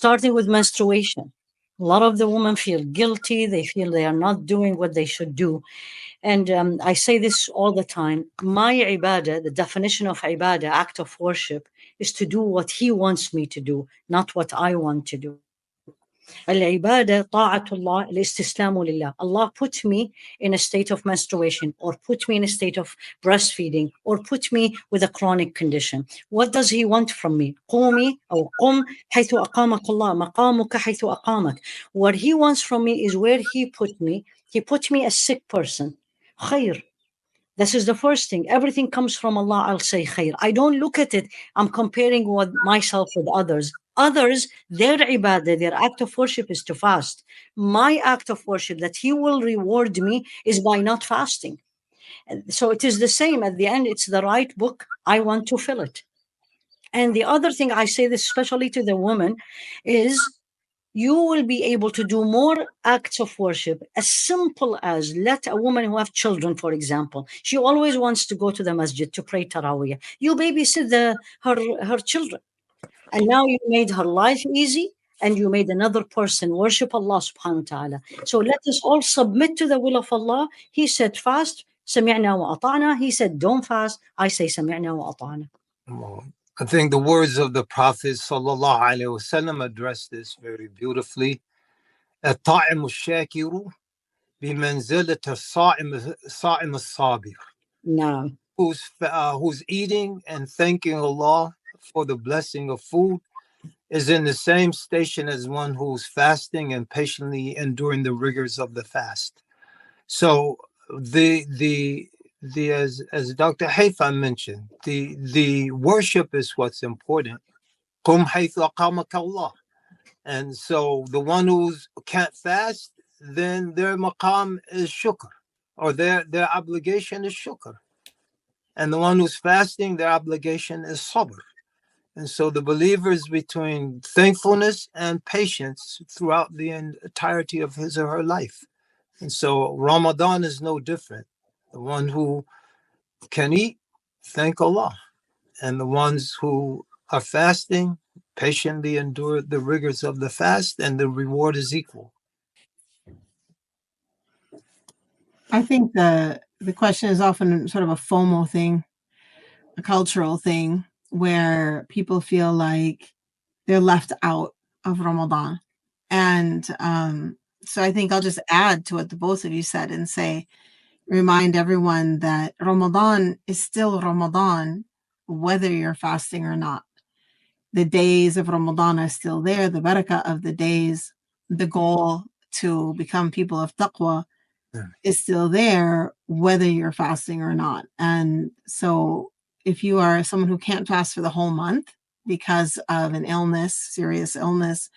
starting with menstruation. A lot of the women feel guilty. They feel they are not doing what they should do. And I say this all the time. My ibadah, the definition of ibadah, act of worship, is to do what He wants me to do, not what I want to do. Al-ibadah, ta'atullah, al-istislamu lillah. Allah put me in a state of menstruation, or put me in a state of breastfeeding, or put me with a chronic condition. What does He want from me? قومي أو قم حيث أقامك الله مقامك حيث أقامك. What He wants from me is where He put me. He put me a sick person. Khair. This is the first thing. Everything comes from Allah. I'll say khair. I don't look at it. I'm comparing myself with others. Others, their ibadah, their act of worship is to fast. My act of worship that He will reward me is by not fasting. So it is the same. At the end, it's the right book. I want to fill it. And the other thing, I say this especially to the women, is you will be able to do more acts of worship, as simple as, let a woman who have children, for example, she always wants to go to the masjid to pray tarawih. You babysit her children. And now you made her life easy, and you made another person worship Allah subhanahu wa ta'ala. So let us all submit to the will of Allah. He said fast, sami'na wa ata'na. He said don't fast. I say sami'na wa ata'na. I think the words of the Prophet sallallahu alaihi wasallam address this very beautifully. الطاعم الشاكر بمنزلة الصائم الصابر. No. Who's eating and thanking Allah for the blessing of food is in the same station as one who's fasting and patiently enduring the rigors of the fast. So as Dr. Haifaa mentioned, the worship is what's important. قُمْ حَيْثُ أَقَامَكَ اللَّهُ. And so the one who can't fast, then their maqam is shukr, or their obligation is shukr. And the one who's fasting, their obligation is sabr. And so the believers between thankfulness and patience throughout the entirety of his or her life. And so Ramadan is no different. The one who can eat, thank Allah. And the ones who are fasting, patiently endure the rigors of the fast, and the reward is equal. I think the question is often sort of a FOMO thing, a cultural thing, where people feel like they're left out of Ramadan. And so I think I'll just add to what the both of you said and say, remind everyone that Ramadan is still Ramadan, whether you're fasting or not. The days of Ramadan are still there, the barakah of the days, the goal to become people of taqwa is still there, whether you're fasting or not. And so if you are someone who can't fast for the whole month because of an illness, serious illness,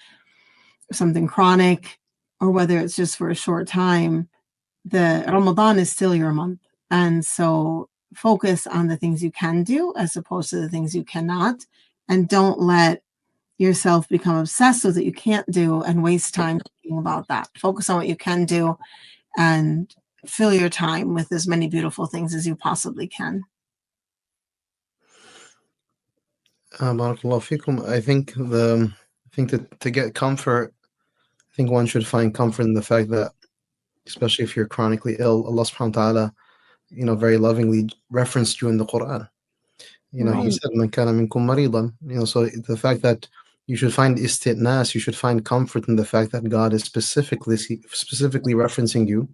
something chronic, or whether it's just for a short time, the Ramadan is still your month. And so focus on the things you can do as opposed to the things you cannot. And don't let yourself become obsessed with what you can't do and waste time thinking about that. Focus on what you can do and fill your time with as many beautiful things as you possibly can. Barakallahu fikum. I think that to get comfort, I think one should find comfort in the fact that, especially if you're chronically ill, Allah subhanahu wa ta'ala, very lovingly referenced you in the Quran. He said, "Man kana minkum maridan." So the fact that you should find istitnas, you should find comfort in the fact that God is specifically referencing you,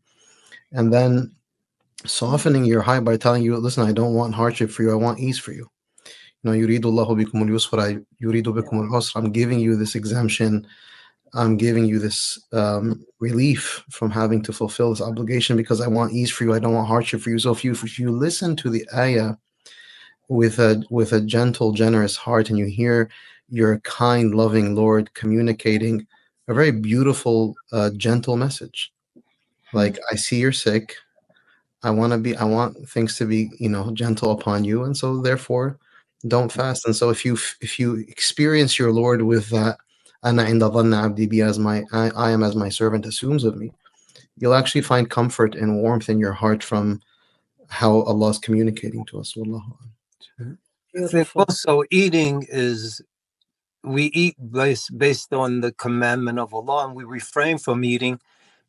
and then softening your heart by telling you, "Listen, I don't want hardship for you. I want ease for you." Yuridu Allahu bikum al-yusra, yuridu bikum al-usra. I'm giving you this exemption. I'm giving you this relief from having to fulfill this obligation because I want ease for you. I don't want hardship for you. So if you listen to the ayah with a gentle, generous heart, and you hear your kind, loving Lord communicating a very beautiful, gentle message, like, I see you're sick. I want things to be, gentle upon you, and so therefore, don't fast. And so if you experience your Lord with that, Ana inda dhanna abdi bi, I am as my servant assumes of me, you'll actually find comfort and warmth in your heart from how Allah is communicating to us. Wallahu a'lam. I think also eating is we eat based on the commandment of Allah, and we refrain from eating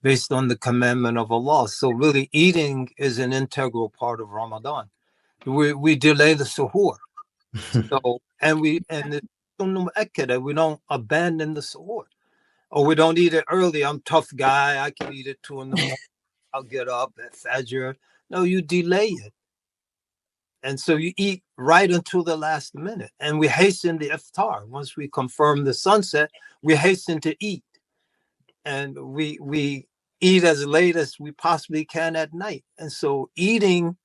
based on the commandment of Allah. So really, eating is an integral part of Ramadan. We delay the suhoor. So and it's we don't abandon the suhoor, or we don't eat it early. I'm tough guy. I can eat it 2 a.m. I'll get up at Fajr. No, you delay it. And so you eat right until the last minute. And we hasten the iftar. Once we confirm the sunset, we hasten to eat. And we eat as late as we possibly can at night. And so eating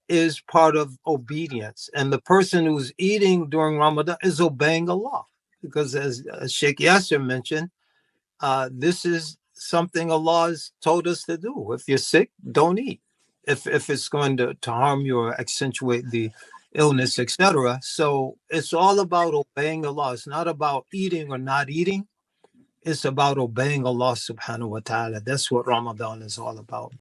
is part of obedience. And the person who's eating during Ramadan is obeying Allah. Because as Sheikh Yasir mentioned, this is something Allah has told us to do. If you're sick, don't eat. If it's going to harm you or accentuate the illness, etc. So it's all about obeying Allah. It's not about eating or not eating. It's about obeying Allah subhanahu wa ta'ala. That's what Ramadan is all about.